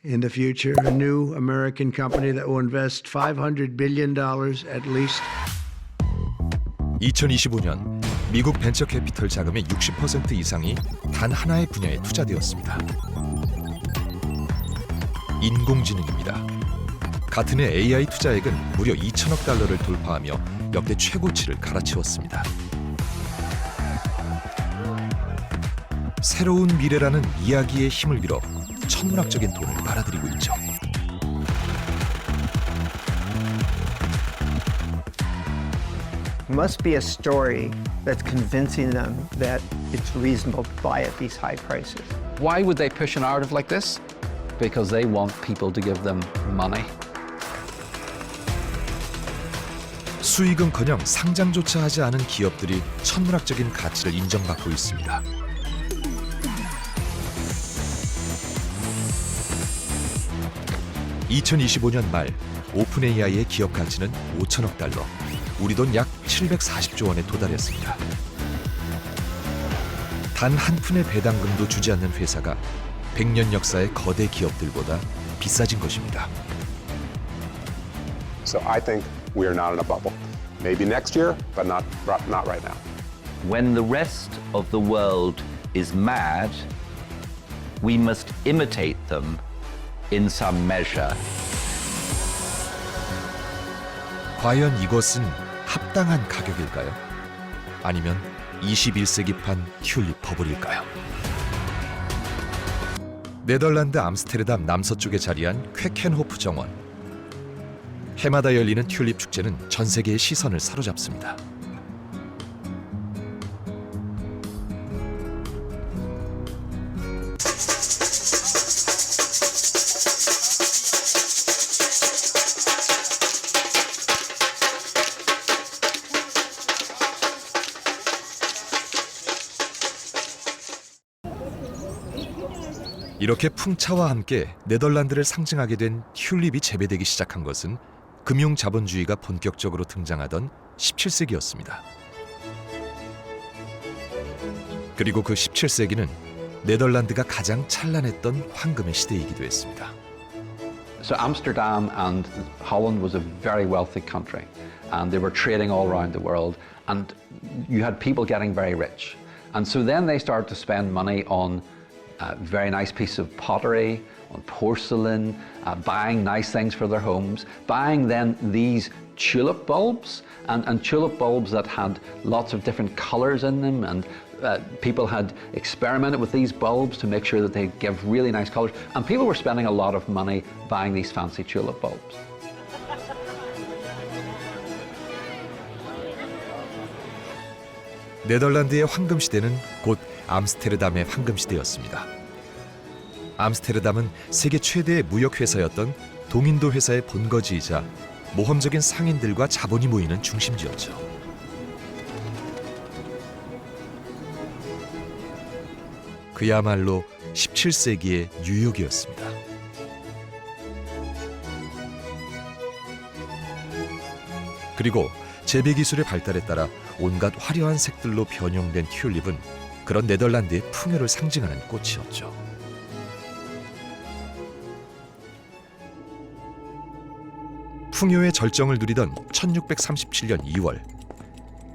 in the future, a new American company that will invest $500 billion at least. 2025년 미국 벤처 캐피털 자금의 60% 이상이 단 하나의 분야에 투자되었습니다. 인공지능입니다. 같은 해 AI 투자액은 무려 2천억 달러를 돌파하며 역대 최고치를 갈아치웠습니다. 새로운 미래라는 이야기의 힘을 빌어 천문학적인 돈을 빨아들이고 있죠. Must be a story that's convincing them that it's reasonable to buy at these high prices. Why would they push a narrative like this? Because they want people to give them money. 수익은커녕 상장조차 하지 않은 기업들이 천문학적인 가치를 인정받고 있습니다. (2025년) 말 오픈 AI의 기업 가치는 5천억 달러, 우리 돈 약 740조 원에 도달했습니다. 단 한 푼의 배당금도 주지 않는 회사가 100년 역사의 거대 기업들보다 비싸진 것입니다. So I think we are not in a bubble. Maybe next year, but not right now. When the rest of the world is mad, we must imitate them in some measure. 과연 이것은 합당한 가격일까요? 아니면 21세기판 튤립 버블일까요? 네덜란드 암스테르담 남서쪽에 자리한 쾌켄호프 정원. 해마다 열리는 튤립 축제는 전 세계의 시선을 사로잡습니다. 이렇게 풍차와 함께 네덜란드를 상징하게 된 튤립이 재배되기 시작한 것은 금융 자본주의가 본격적으로 등장하던 17세기였습니다. 그리고 그 17세기는 네덜란드가 가장 찬란했던 황금의 시대이기도 했습니다. So Amsterdam and Holland was a very wealthy country, and they were trading all around the world, and you had people getting very rich. And so then they started to spend money on very nice piece of pottery, on porcelain, buying nice things for their homes, buying then these tulip bulbs, and tulip bulbs that had lots of different colors in them, and people had experimented with these bulbs to make sure that they give really nice colors, and people were spending a lot of money buying these fancy tulip bulbs. 네덜란드의 황금 시대는 곧 암스테르담의 황금 시대였습니다. 암스테르담은 세계 최대의 무역 회사였던 동인도 회사의 본거지이자 모험적인 상인들과 자본이 모이는 중심지였죠. 그야말로 17세기의 뉴욕이었습니다. 그리고 재배 기술의 발달에 따라 온갖 화려한 색들로 변형된 튤립은 그런 네덜란드의 풍요를 상징하는 꽃이었죠. 풍요의 절정을 누리던 1637년 2월,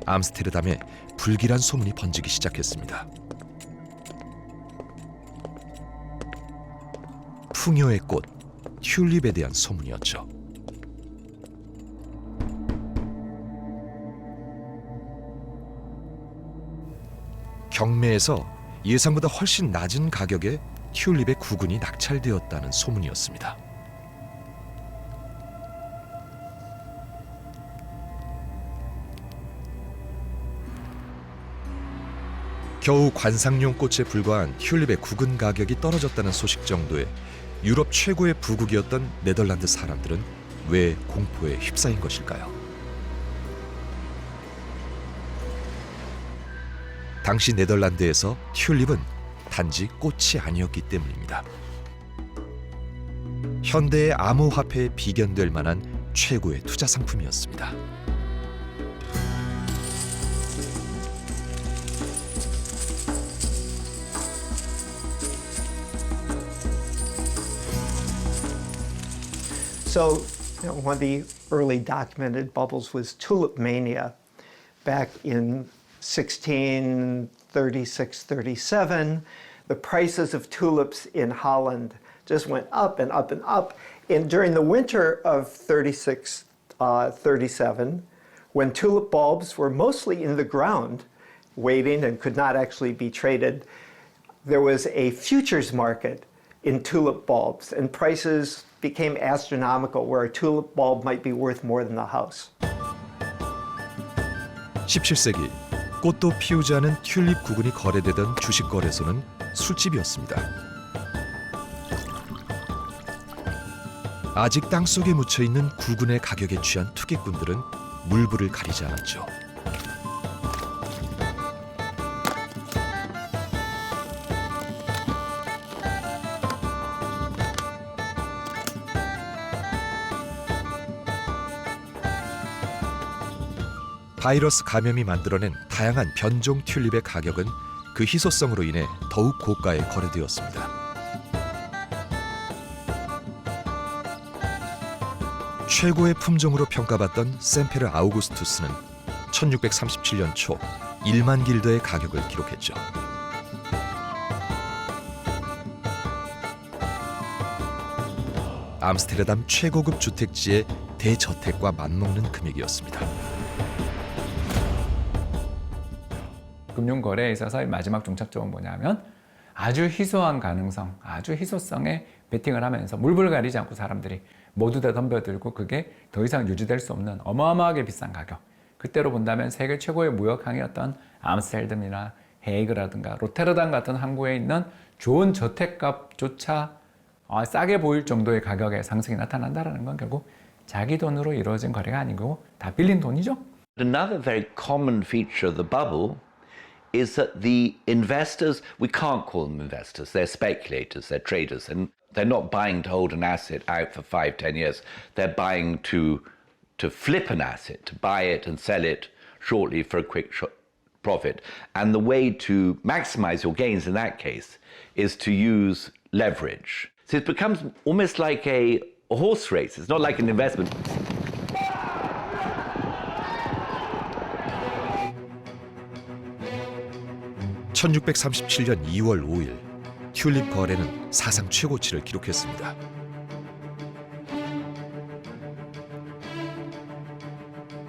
암스테르담에 불길한 소문이 번지기 시작했습니다. 풍요의 꽃, 튤립에 대한 소문이었죠. 경매에서 예상보다 훨씬 낮은 가격에 튤립의 구근이 낙찰되었다는 소문이었습니다. 겨우 관상용 꽃에 불과한 튤립의 구근 가격이 떨어졌다는 소식 정도에 유럽 최고의 부국이었던 네덜란드 사람들은 왜 공포에 휩싸인 것일까요? 당시 네덜란드에서 튤립은 단지 꽃이 아니었기 때문입니다. 현대의 암호화폐에 비견될 만한 최고의 투자 상품이었습니다. So, one of the early documented bubbles was tulip mania back in 1636-37. The prices of tulips in Holland just went up and up and up. And during the winter of 36-37, when tulip bulbs were mostly in the ground, waiting and could not actually be traded, there was a futures market in tulip bulbs, and prices became astronomical, where a tulip bulb might be worth more than the house. 17세기 꽃도 피우지 않은 튤립 구근이 거래되던 주식 거래소는 술집이었습니다. 아직 땅속에 묻혀있는 구근의 가격에 취한 투기꾼들은 물불을 가리지 않았죠. 바이러스 감염이 만들어낸 다양한 변종 튤립의 가격은 그 희소성으로 인해 더욱 고가에 거래되었습니다. 최고의 품종으로 평가받던 샘페르 아우구스투스는 1637년 초 1만 길더의 가격을 기록했죠. 암스테르담 최고급 주택지의 대저택과 맞먹는 금액이었습니다. 금융거래에 있어서 마지막 종착점은 뭐냐면 아주 희소한 가능성, 아주 희소성에 베팅을 하면서 물불 가리지 않고 사람들이 모두 다 덤벼들고 그게 더 이상 유지될 수 없는 어마어마하게 비싼 가격. 그때로 본다면 세계 최고의 무역항이었던 암스테르담이나 헤이그라든가 로테르담 같은 항구에 있는 좋은 저택값조차 싸게 보일 정도의 가격의 상승이 나타난다는 건 결국 자기 돈으로 이루어진 거래가 아니고 다 빌린 돈이죠. Another very common feature of the bubble is that the investors, we can't call them investors, they're speculators, they're traders, and they're not buying to hold an asset out for 5-10 years. They're buying to flip an asset, to buy it and sell it shortly for a quick profit. And the way to maximize your gains in that case is to use leverage. So it becomes almost like a horse race. It's not like an investment. (1637년 2월 5일) 튤립 거래는 사상 최고치를 기록했습니다.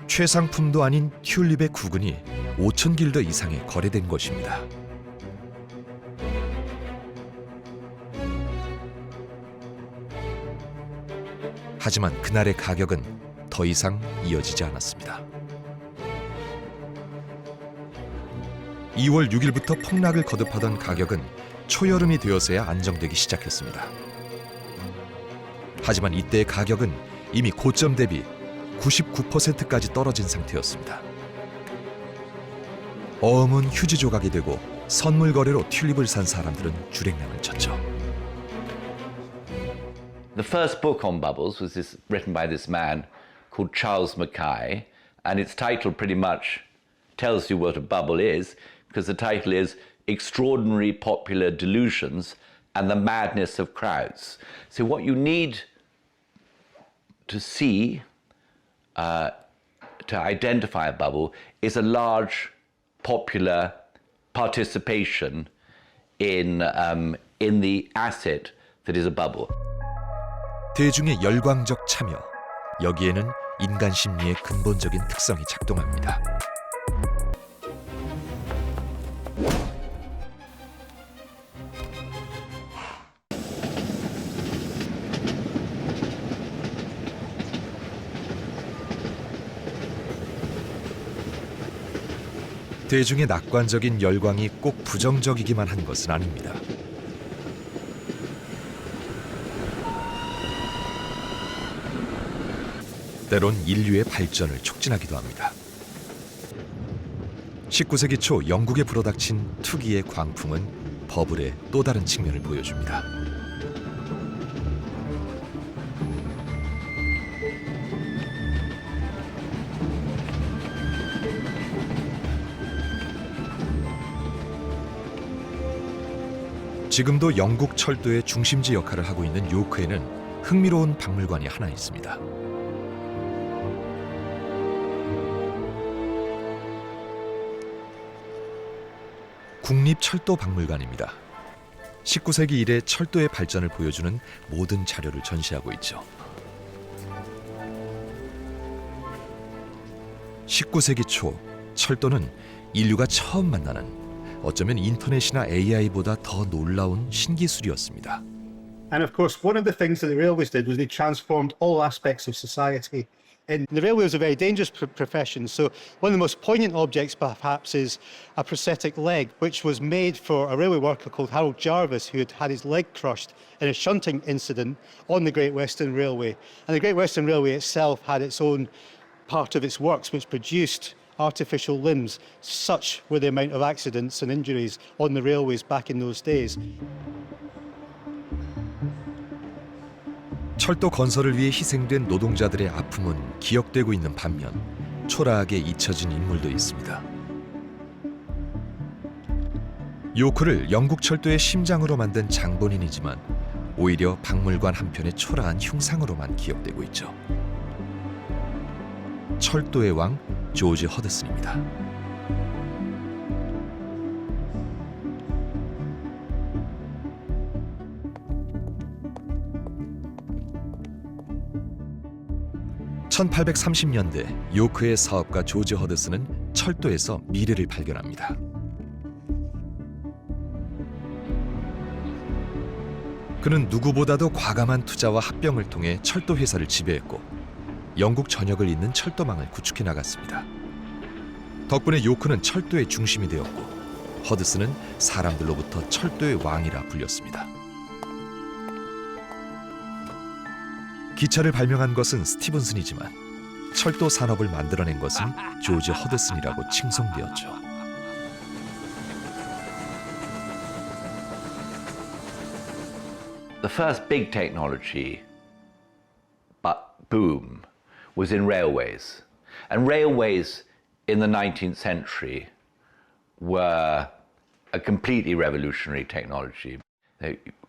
최상품도 아닌 튤립의 구근이 5천 길더 이상에 거래된 것입니다. 하지만 그날의 가격은 더 이상 이어지지 않았습니다. 2월 6일부터 폭락을 거듭하던 가격은 초여름이 되어서야 안정되기 시작했습니다. 하지만 이때의 가격은 이미 고점 대비 99%까지 떨어진 상태였습니다. 어음은 휴지 조각이 되고 선물 거래로 튤립을 산 사람들은 주랭랑을 쳤죠. The first book on bubbles was written by this man called Charles Mackay, and its title pretty much tells you what a bubble is, because the title is Extraordinary Popular Delusions and the Madness of Crowds. So what you need to see, to identify a bubble, is a large popular participation in the asset that is a bubble. 대중의 열광적 참여, 여기에는 인간 심리의 근본적인 특성이 작동합니다. 대중의 낙관적인 열광이 꼭 부정적이기만 한 것은 아닙니다. 때론 인류의 발전을 촉진하기도 합니다. 19세기 초 영국에 불어닥친 투기의 광풍은 버블의 또 다른 측면을 보여줍니다. 지금도 영국 철도의 중심지 역할을 하고 있는 요크에는 흥미로운 박물관이 하나 있습니다. 국립철도박물관입니다. 19세기 이래 철도의 발전을 보여주는 모든 자료를 전시하고 있죠. 19세기 초 철도는 인류가 처음 만나는 어쩌면 인터넷이나 AI보다 더 놀라운 신기술이었습니다. And of course, one of the things that the railways did was they transformed all aspects of society. And the railway was a very dangerous profession, so one of the most poignant objects perhaps is a prosthetic leg, which was made for a railway worker called Harold Jarvis, who had had his leg crushed in a shunting incident on the Great Western Railway. And the Great Western Railway itself had its own part of its works which produced artificial limbs. Such were the amount of accidents and injuries on the railways back in those days. 철도 건설을 위해 희생된 노동자들의 아픔은 기억되고 있는 반면 초라하게 잊혀진 인물도 있습니다. 요크를 영국 철도의 심장으로 만든 장본인이지만 오히려 박물관 한편의 초라한 흉상으로만 기억되고 있죠. 철도의 왕 조지 허드슨입니다. (1830년대) 요크의 사업가 조지 허드슨은 철도에서 미래를 발견합니다. 그는 누구보다도 과감한 투자와 합병을 통해 철도 회사를 지배했고 영국 전역을 잇는 철도망을 구축해 나갔습니다. 덕분에 요크는 철도의 중심이 되었고 허드슨은 사람들로부터 철도의 왕이라 불렸습니다. 기차를 발명한 것은 스티븐슨이지만 철도 산업을 만들어낸 것은 조지 허드슨이라고 칭송되었죠. The first big technology boom was in railways. And railways in the 19th century were a completely revolutionary technology.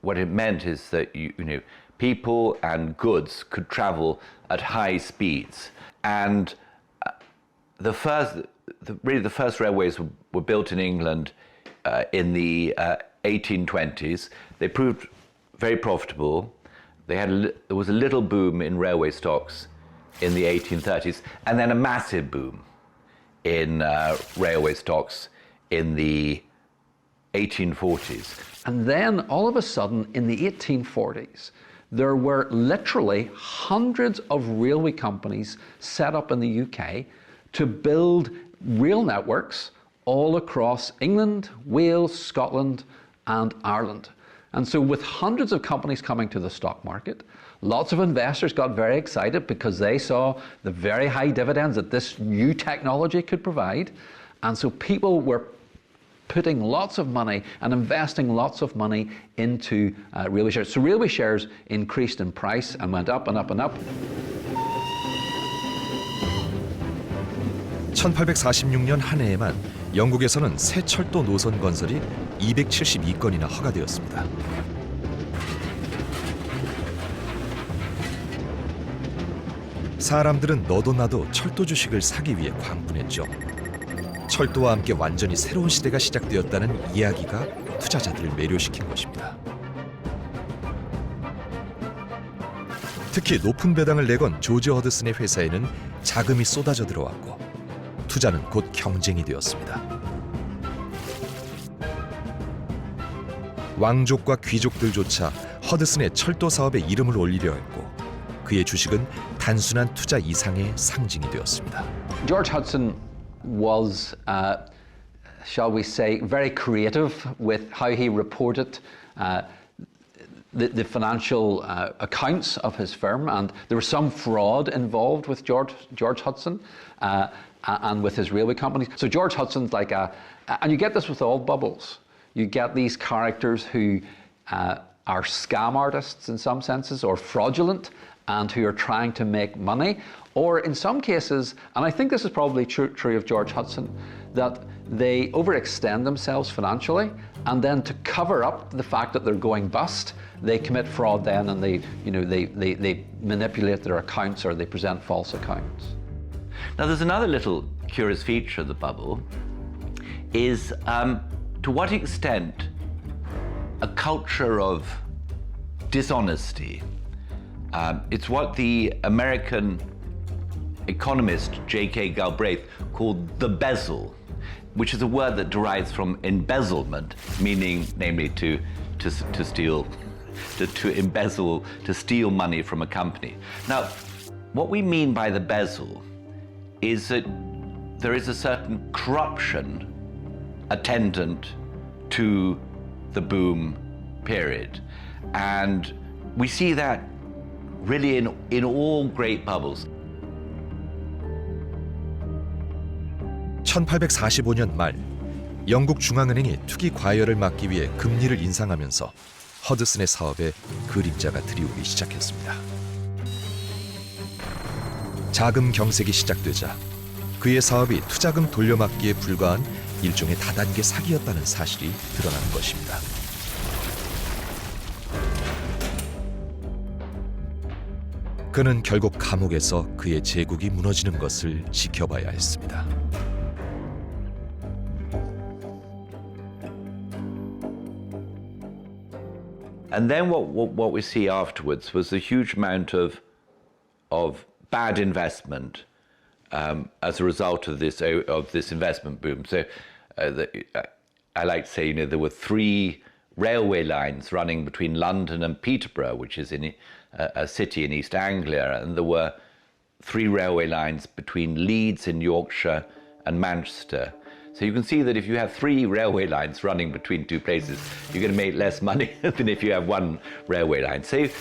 What it meant is that people and goods could travel at high speeds. And the first railways were built in England in the 1820s. They proved very profitable. There was a little boom in railway stocks in the 1830s, and then a massive boom in railway stocks in the 1840s. And then all of a sudden in the 1840s, there were literally hundreds of railway companies set up in the UK to build rail networks all across England, Wales, Scotland, and Ireland. And so with hundreds of companies coming to the stock market, lots of investors got very excited because they saw the very high dividends that this new technology could provide. And so people were putting lots of money and investing lots of money into railway shares. So railway shares increased in price and went up and up and up. 1846년 한 해에만 영국에서는 새 철도 노선 건설이 272건이나 허가되었습니다. 사람들은 너도 나도 철도 주식을 사기 위해 광분했죠. 철도와 함께 완전히 새로운 시대가 시작되었다는 이야기가 투자자들을 매료시킨 것입니다. 특히 높은 배당을 내건 조지 허드슨의 회사에는 자금이 쏟아져 들어왔고 투자는 곧 경쟁이 되었습니다. 왕족과 귀족들조차 허드슨의 철도 사업에 이름을 올리려 했고 그의 주식은 단순한 투자 이상의 상징이 되었습니다. George Hudson was, shall we say, very creative with how he reported the financial accounts of his firm, and there was some fraud involved with George Hudson and with his railway companies. So George Hudson's like and you get this with all bubbles. You get these characters who are scam artists in some senses, or fraudulent, and who are trying to make money, or in some cases, and I think this is probably true of George Hudson, that they overextend themselves financially And then to cover up the fact that they're going bust, they commit fraud then, and they manipulate their accounts, or they present false accounts. Now, there's another little curious feature of the bubble, is to what extent a culture of dishonesty. It's what the American economist J.K. Galbraith called the bezel, which is a word that derives from embezzlement, meaning namely to steal, to embezzle, to steal money from a company. Now, what we mean by the bezel is that there is a certain corruption attendant to the boom period. And we see that really in all great bubbles. 1845년 말 영국 중앙은행이 투기 과열을 막기 위해 금리를 인상하면서 허드슨의 사업에 그림자가 드리우기 시작했습니다. 자금 경색이 시작되자 그의 사업이 투자금 돌려막기에 불과한 일종의 다단계 사기였다는 사실이 드러난 것입니다. 그는 결국 감옥에서 그의 제국이 무너지는 것을 지켜봐야 했습니다. And then what we see afterwards was a huge amount of bad investment as a result of this investment boom. So I like to say, there were 3 railway lines running between London and Peterborough, which is in a city in East Anglia, and there were 3 railway lines between Leeds in Yorkshire and Manchester. So you can see that if you have 3 railway lines running between 2 places, you're going to make less money than if you have 1 railway line. So it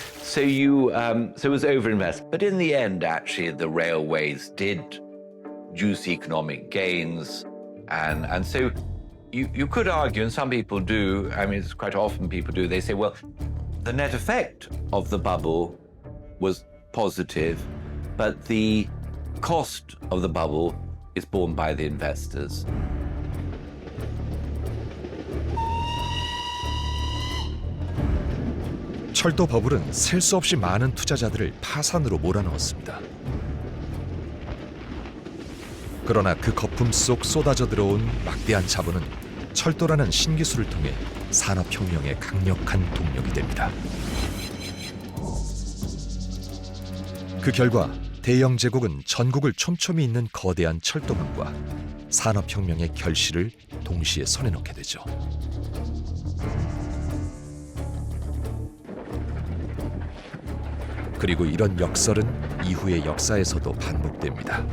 was overinvestment. But in the end, actually, the railways did juice economic gains, and so you could argue, and some people do. I mean, it's quite often people do. They say, well, the net effect of the bubble was positive, but the cost of the bubble is borne by the investors. 철도 버블은 셀 수 없이 많은 투자자들을 파산으로 몰아넣었습니다. 그러나 그 거품 속 쏟아져 들어온 막대한 자본은 철도라는 신기술을 통해 산업혁명의 강력한 동력이 됩니다. 그 결과 대영 제국은 전국을 촘촘히 잇는 거대한 철도망과 산업혁명의 결실을 동시에 손에 넣게 되죠. 그리고 이런 역설은 이후의 역사에서도 반복됩니다.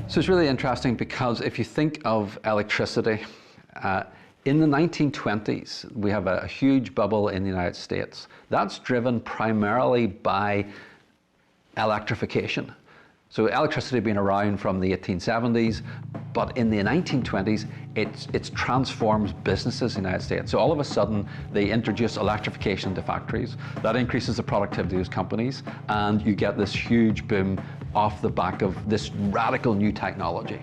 So it's really interesting because if you think of electricity, in the 1920s, we have a huge bubble in the United States. That's driven primarily by electrification. So electricity had been around from the 1870s, but in the 1920s, it's transformed businesses in the United States. So all of a sudden, they introduce electrification to factories. That increases the productivity of those companies, and you get this huge boom off the back of this radical new technology.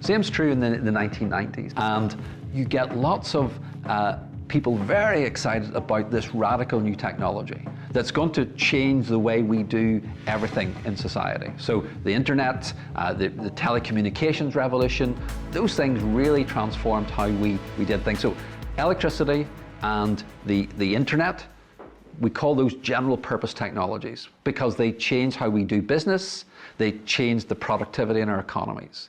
Same's true in the 1990s, and you get lots of people very excited about this radical new technology that's going to change the way we do everything in society. So the internet, the telecommunications revolution, those things really transformed how we did things. So electricity and the internet, we call those general purpose technologies because they change how we do business, they change the productivity in our economies.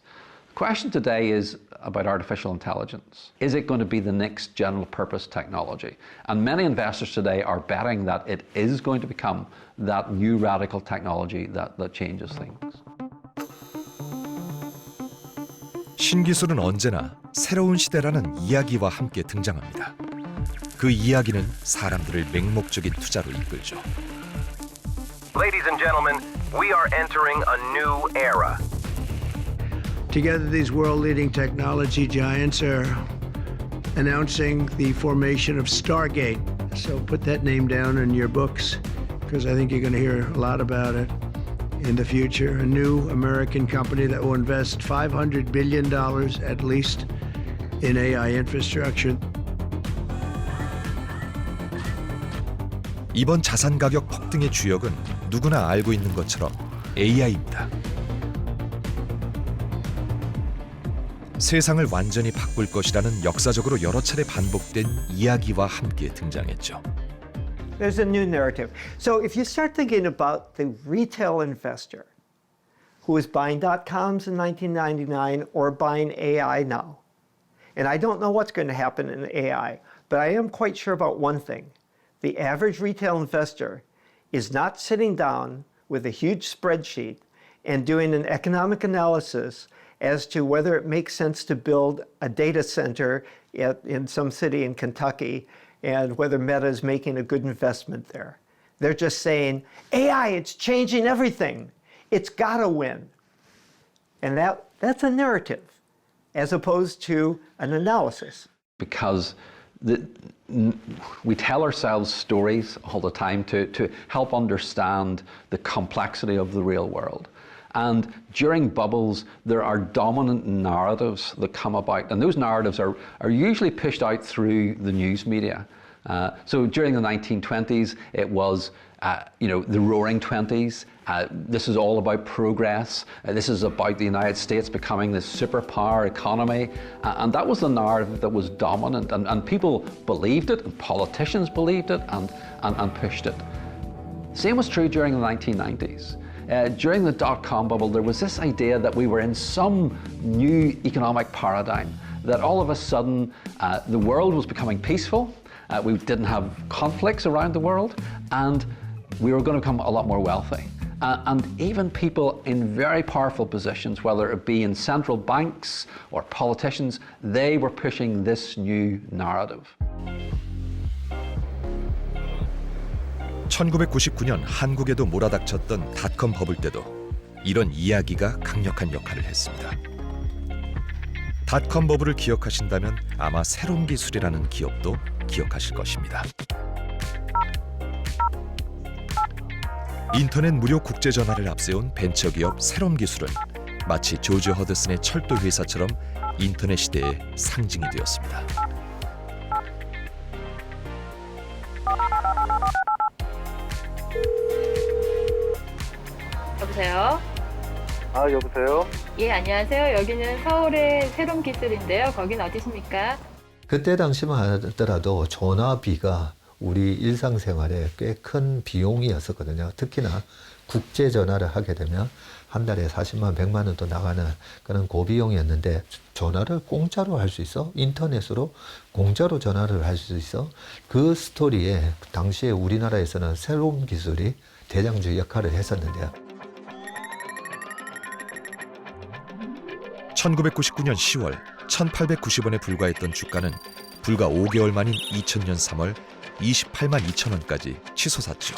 The question today is about artificial intelligence. Is it going to be the next general purpose technology? And many investors today are betting that it is going to become that new radical technology that changes things. 신기술은 언제나 새로운 시대라는 이야기와 함께 등장합니다. 그 이야기는 사람들을 맹목적인 투자로 이끌죠. Ladies and gentlemen, we are entering a new era. Together, these world-leading technology giants are announcing the formation of Stargate. So put that name down in your books, because I think you're going to hear a lot about it in the future. A new American company that will invest $500 billion at least in AI infrastructure. 이번 자산 가격 폭등의 주역은 누구나 알고 있는 것처럼 AI입니다. 세상을 완전히 바꿀 것이라는 역사적으로 여러 차례 반복된 이야기와 함께 등장했죠. There's a new narrative. So if you start thinking about the retail investor who was buying .coms in 1999 or buying AI now, and I don't know what's going to happen in AI, but I am quite sure about one thing. The average retail investor is not sitting down with a huge spreadsheet and doing an economic analysis as to whether it makes sense to build a data center in some city in Kentucky and whether Meta is making a good investment there. They're just saying, AI, it's changing everything. It's got to win. And that's a narrative as opposed to an analysis. Because we tell ourselves stories all the time to help understand the complexity of the real world. And during bubbles, there are dominant narratives that come about, and those narratives are usually pushed out through the news media. So during the 1920s, it was the Roaring Twenties. This is all about progress. This is about the United States becoming this superpower economy. And that was the narrative that was dominant. And people believed it, and politicians believed it, and pushed it. Same was true during the 1990s. During the dot-com bubble, there was this idea that we were in some new economic paradigm, that all of a sudden the world was becoming peaceful, we didn't have conflicts around the world, and we were going to become a lot more wealthy. And even people in very powerful positions, whether it be in central banks or politicians, they were pushing this new narrative. 1999년 한국에도 몰아닥쳤던 닷컴 버블 때도 이런 이야기가 강력한 역할을 했습니다. 닷컴 버블을 기억하신다면 아마 새로운 기술이라는 기업도 기억하실 것입니다. 인터넷 무료 국제 전화를 앞세운 벤처기업 새로운 기술은 마치 조지 허드슨의 철도 회사처럼 인터넷 시대의 상징이 되었습니다. 여보세요? 아, 여보세요? 예, 안녕하세요. 여기는 서울의 새로운 기술인데요. 거긴 어디십니까? 그때 당시만 하더라도 전화비가 우리 일상생활에 꽤 큰 비용이었었거든요. 특히나 국제 전화를 하게 되면 한 달에 40만, 100만 원도 나가는 그런 고비용이었는데 전화를 공짜로 할 수 있어? 인터넷으로 공짜로 전화를 할 수 있어? 그 스토리에 당시에 우리나라에서는 새로운 기술이 대장주 역할을 했었는데요. 1999년 10월 1,890원에 불과했던 주가는 불과 5개월 만인 2000년 3월 28만 2천 원까지 치솟았죠.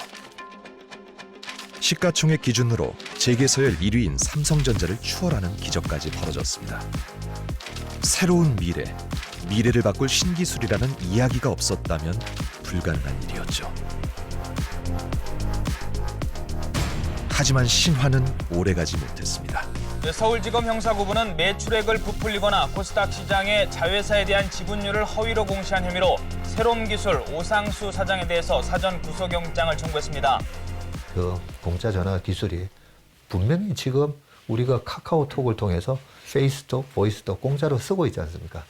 시가총액 기준으로 재계 서열 1위인 삼성전자를 추월하는 기적까지 벌어졌습니다. 새로운 미래를 바꿀 신기술이라는 이야기가 없었다면 불가능한 일이었죠. 하지만 신화는 오래가지 못했습니다. 서울지검 형사부부는 매출액을 부풀리거나 코스닥 시장에 자회사에 대한 지분율을 허위로 공시한 혐의로 새롬기술 오상수 사장에 대해서 사전 구속영장을 청구했습니다. 그 공짜 전화 기술이 분명히 지금 우리가 카카오톡을 통해서 페이스톡, 보이스톡 공짜로 쓰고 있지 않습니까?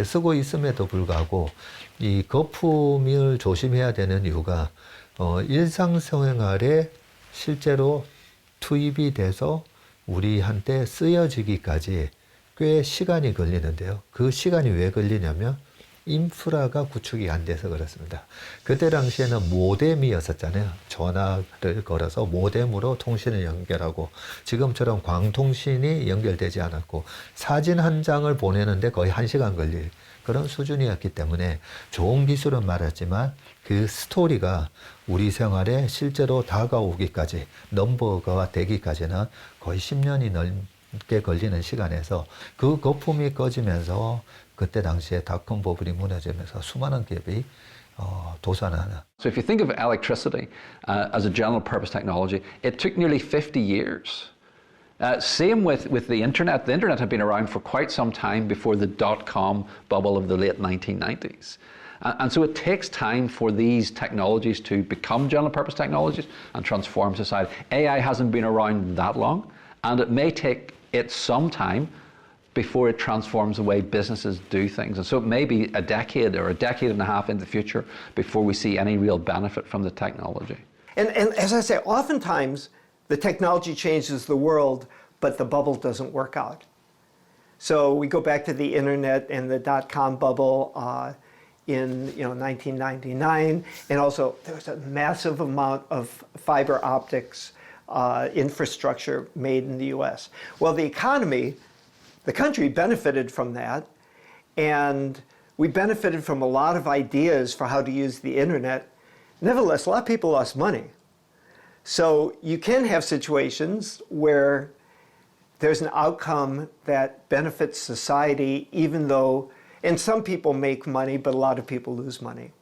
쓰고 있음에도 불구하고 이 거품을 조심해야 되는 이유가 일상생활에 실제로 투입이 돼서 우리한테 쓰여지기까지 꽤 시간이 걸리는데요. 그 시간이 왜 걸리냐면 인프라가 구축이 안 돼서 그렇습니다. 그때 당시에는 모뎀이었었잖아요. 전화를 걸어서 모뎀으로 통신을 연결하고 지금처럼 광통신이 연결되지 않았고 사진 한 장을 보내는데 거의 1시간 걸릴 그런 수준이었기 때문에 좋은 기술은 많았지만 그 스토리가 우리 생활에 실제로 다가오기까지 넘버가 되기까지는 거의 10년이 넘게 걸리는 시간에서 그 거품이 꺼지면서 그때 당시에 닷컴 버블이 무너지면서 수많은 기업이 도산하는. So if you think of electricity as a general purpose technology, it took nearly 50 years Same with the internet. The internet had been around for quite some time before the dot-com bubble of the late 1990s. And so it takes time for these technologies to become general purpose technologies and transform society. AI hasn't been around that long, and it may take it some time before it transforms the way businesses do things. And so it may be a decade or a decade and a half in the future before we see any real benefit from the technology. And as I say, oftentimes the technology changes the world, but the bubble doesn't work out. So we go back to the internet and the dot-com bubble in 1999, and also there was a massive amount of fiber optics infrastructure made in the US. Well, the economy, the country benefited from that, and we benefited from a lot of ideas for how to use the internet. Nevertheless, a lot of people lost money. So you can have situations where there's an outcome that benefits society, even though, and some people make money, but a lot of people lose money.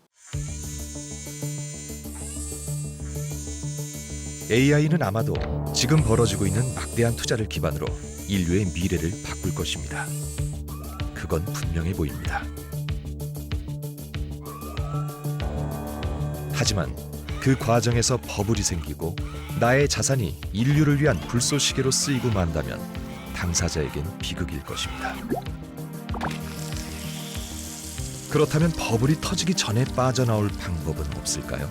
AI는 아마도 지금 벌어지고 있는 막대한 투자를 기반으로 인류의 미래를 바꿀 것입니다. 그건 분명해 보입니다. 하지만 그 과정에서 버블이 생기고 나의 자산이 인류를 위한 불쏘시개로 쓰이고 만다면 당사자에겐 비극일 것입니다. 그렇다면 버블이 터지기 전에 빠져나올 방법은 없을까요?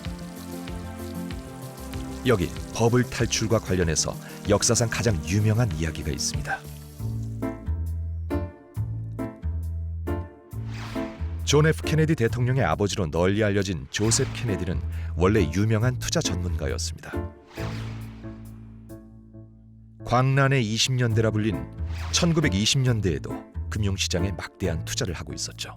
여기 버블 탈출과 관련해서 역사상 가장 유명한 이야기가 있습니다. 존 F 케네디 대통령의 아버지로 널리 알려진 조셉 케네디는 원래 유명한 투자 전문가였습니다. 광란의 20년대라 불린 1920년대에도 금융시장에 막대한 투자를 하고 있었죠.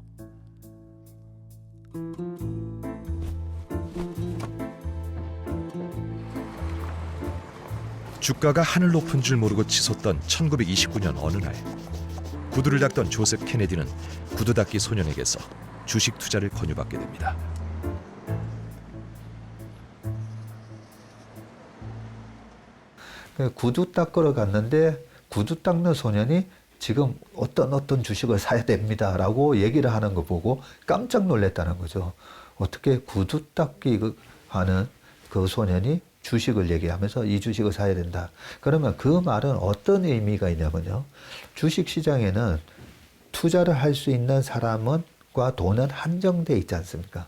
주가가 하늘 높은 줄 모르고 치솟던 1929년 어느 날 구두를 닦던 조셉 케네디는 구두 닦기 소년에게서 주식 투자를 권유받게 됩니다. 구두 닦으러 갔는데 구두 닦는 소년이 지금 어떤 주식을 사야 됩니다라고 얘기를 하는 거 보고 깜짝 놀랐다는 거죠. 어떻게 구두 닦기 하는 그 소년이 주식을 얘기하면서 이 주식을 사야 된다. 그러면 그 말은 어떤 의미가 있냐면요. 주식 시장에는 투자를 할 수 있는 사람과 돈은 한정돼 있지 않습니까?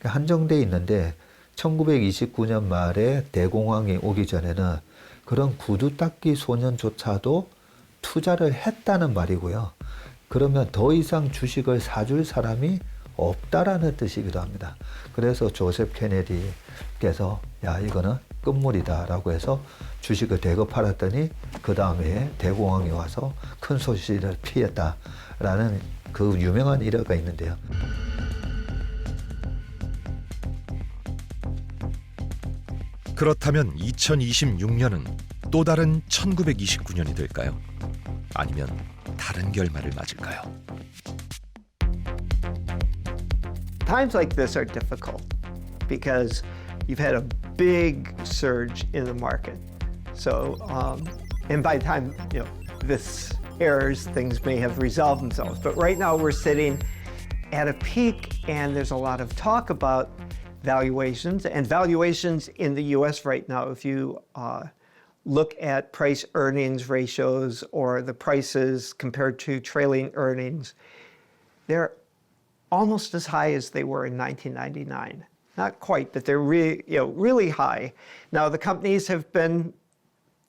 한정돼 있는데 1929년 말에 대공황이 오기 전에는 그런 구두 닦기 소년조차도 투자를 했다는 말이고요. 그러면 더 이상 주식을 사줄 사람이 없다라는 뜻이기도 합니다. 그래서 조셉 케네디께서 야 이거는 끝물이다라고 해서 주식을 대거 팔았더니 그 다음에 대공황이 와서 큰 손실을 피했다라는 그 유명한 일화가 있는데요. 그렇다면 2026년은 또 다른 1929년이 될까요? 아니면 다른 결말을 맞을까요? Times like this are difficult because you've had a big surge in the market. So, and by the time this airs, things may have resolved themselves. But right now we're sitting at a peak, and there's a lot of talk about valuations. And valuations in the U.S. right now, if you look at price-earnings ratios or the prices compared to trailing earnings, they're almost as high as they were in 1999. Not quite, but they're really high. Now, the companies have been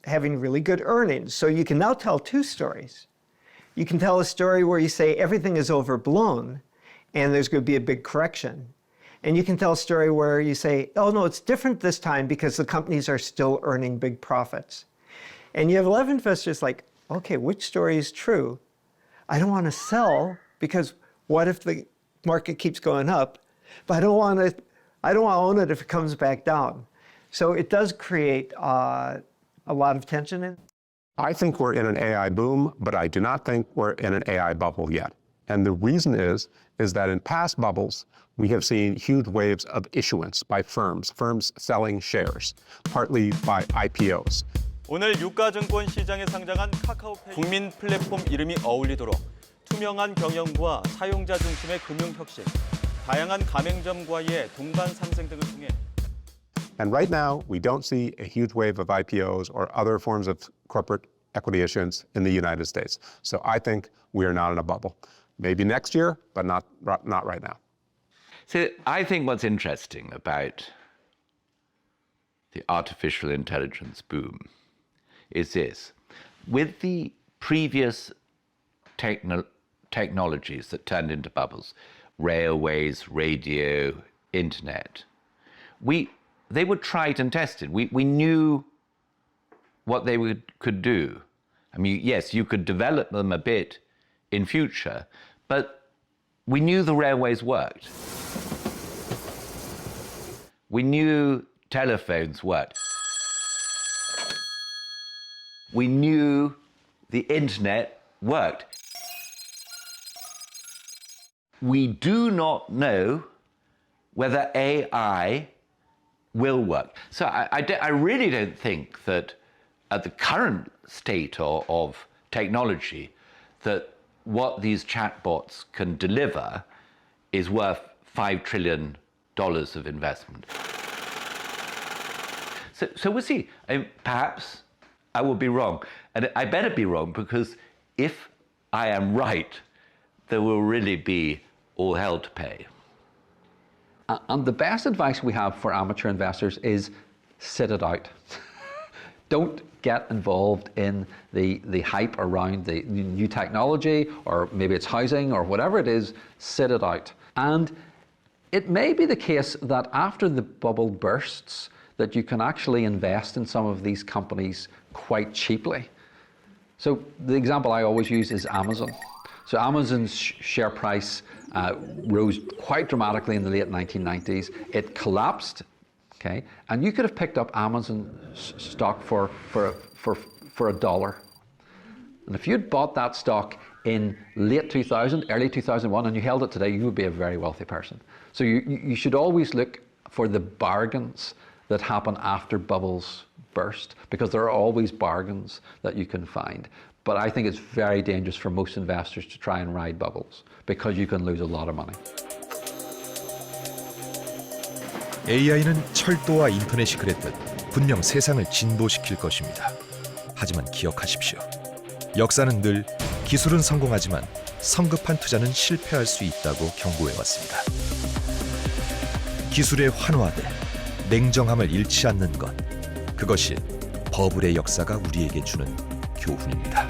having really good earnings. So you can now tell two stories. You can tell a story where you say everything is overblown and there's going to be a big correction. And you can tell a story where you say, oh, no, it's different this time because the companies are still earning big profits. And you have a lot of investors like, okay, which story is true? I don't want to sell because what if the market keeps going up? But I don't want to own it if it comes back down. So it does create a lot of tension. I think we're in an AI boom, but I do not think we're in an AI bubble yet. And the reason is that in past bubbles, we have seen huge waves of issuance by firms selling shares, partly by IPOs. 오늘 유가증권 시장에 상장한 카카오페이 국민 플랫폼 이름이 어울리도록 투명한 경영부와 사용자 중심의 금융 혁신, 다양한 가맹점과의 동반 상생 등을 통해 And right now, we don't see a huge wave of IPOs or other forms of corporate equity issuance in the United States. So I think we are not in a bubble. Maybe next year, but not right now. So I think what's interesting about the artificial intelligence boom is this. With the previous technologies that turned into bubbles, railways, radio, internet, they were tried and tested. We knew what they could do. I mean, yes, you could develop them a bit in future, but we knew the railways worked. We knew telephones worked. We knew the internet worked. We do not know whether AI will work. So I really don't think that at the current state of technology that what these chatbots can deliver is worth $5 trillion of investment. So we'll see. Perhaps I will be wrong. And I better be wrong, because if I am right, there will really be all hell to pay. And the best advice we have for amateur investors is sit it out. Don't get involved in the hype around the new technology, or maybe it's housing or whatever it is. Sit it out. And it may be the case that after the bubble bursts, that you can actually invest in some of these companies quite cheaply. So the example I always use is Amazon. So Amazon's share price rose quite dramatically in the late 1990s. It collapsed, okay? And you could have picked up Amazon stock for $1. And if you'd bought that stock in late 2000, early 2001, and you held it today, you would be a very wealthy person. So you should always look for the bargains that happen after bubbles burst, because there are always bargains that you can find. But I think it's very dangerous for most investors to try and ride bubbles, because you can lose a lot of money. AI는 철도와 인터넷이 그랬듯 분명 세상을 진보시킬 것입니다. 하지만 기억하십시오. 역사는 늘 기술은 성공하지만 성급한 투자는 실패할 수 있다고 경고해왔습니다. 기술에 환호하되 냉정함을 잃지 않는 것, 그것이 버블의 역사가 우리에게 주는 교훈입니다.